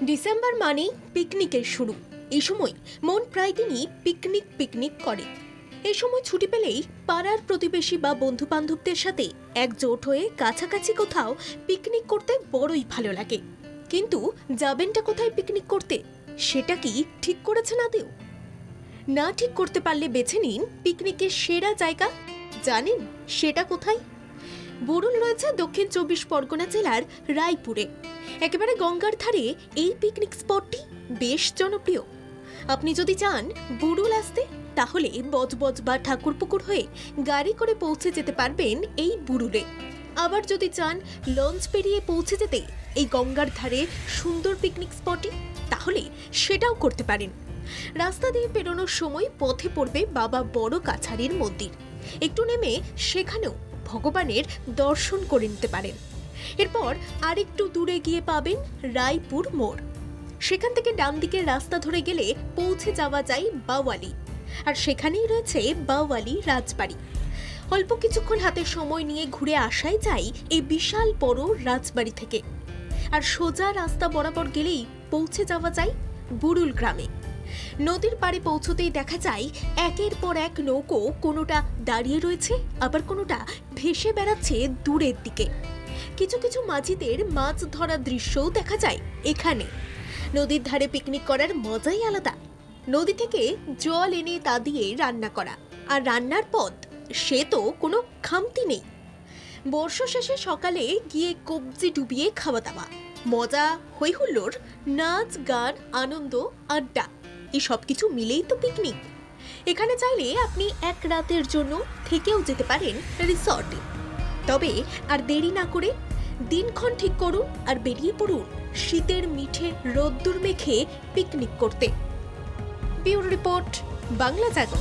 December মানেই পিকনিকের শুরু। এই সময় মন প্রায় দিনই পিকনিক করে। এই সময় ছুটি পেলেই পাড়ার প্রতিবেশী বা বন্ধু বান্ধবদের সাথে একজোট হয়ে কাছাকাছি কোথাও পিকনিক করতে বড়ই ভালো লাগে। কিন্তু যাবেনটা কোথায় পিকনিক করতে, সেটা কি ঠিক করেছেন আদেও? না ঠিক করতে পারলে বেছে নিন পিকনিকের সেরা জায়গা। জানেন সেটা কোথায়? বুড়ুল রয়েছে দক্ষিণ 24 পরগনা জেলার রায়পুরে। একেবারে গঙ্গার ধারে এই পিকনিক স্পটটি বেশ জনপ্রিয়। আপনি যদি চান বুড়ুল আসতে, তাহলে বজবজ বা ঠাকুরপুকুর হয়ে গাড়ি করে পৌঁছে যেতে পারবেন এই বুড়ুলে। আবার যদি চান লঞ্চ পেরিয়ে পৌঁছে যেতে এই গঙ্গার ধারে সুন্দর পিকনিক স্পটে, তাহলে সেটাও করতে পারেন। রাস্তা দিয়ে পেরোনোর সময় পথে পড়বে বাবা বড় কাছারির মন্দির। একটু নেমে সেখানেও ভগবানের দর্শন করে নিতে পারেন। এরপর আরেকটু দূরে গিয়ে পাবেন রায়পুর মোড়। সেখান থেকে ডান দিকের রাস্তা ধরে গেলে পৌঁছে যাওয়া যায় বাওয়ালি, আর সেখানেই রয়েছে বাওয়ালি রাজবাড়ি। অল্প কিছুক্ষণ হাতে সময় নিয়ে ঘুরে আসাই যায় এই বিশাল বড় রাজবাড়ি থেকে। আর সোজা রাস্তা বরাবর গেলেই পৌঁছে যাওয়া যায় বুড়ুল গ্রামে। নদীর পাড়ে পৌঁছতেই দেখা যায় একের পর এক নৌকো, কোনোটা দাঁড়িয়ে রয়েছে, আবার কোনোটা ভেসে বেড়াচ্ছে দূরের দিকে। কিছু কিছু মাঝিদের মাছ ধরার দৃশ্যও দেখা যায় এখানে। নদীর ধারে পিকনিক করার মজাই আলাদা। নদী থেকে জল এনে তা দিয়ে রান্না করা, আর রান্নার পদ সে তো কোনো খামতি নেই। বর্ষা শেষে সকালে গিয়ে কবজি ডুবিয়ে খাওয়া দাওয়া, মজা, হই হুল্লোড়, নাচ গান, আনন্দ, আড্ডা, এই সব কিছু মিলেই তো পিকনিক। এখানে চাইলে আপনি এক রাতের জন্য থেকেও যেতে পারেন রিসর্টে। তবে আর দেরি না করে দিনক্ষণ ঠিক করুন আর বেরিয়ে পড়ুন শীতের মিঠে রোদ্দুর মেখে পিকনিক করতে। ব্যুরো রিপোর্ট, বাংলা জাগো।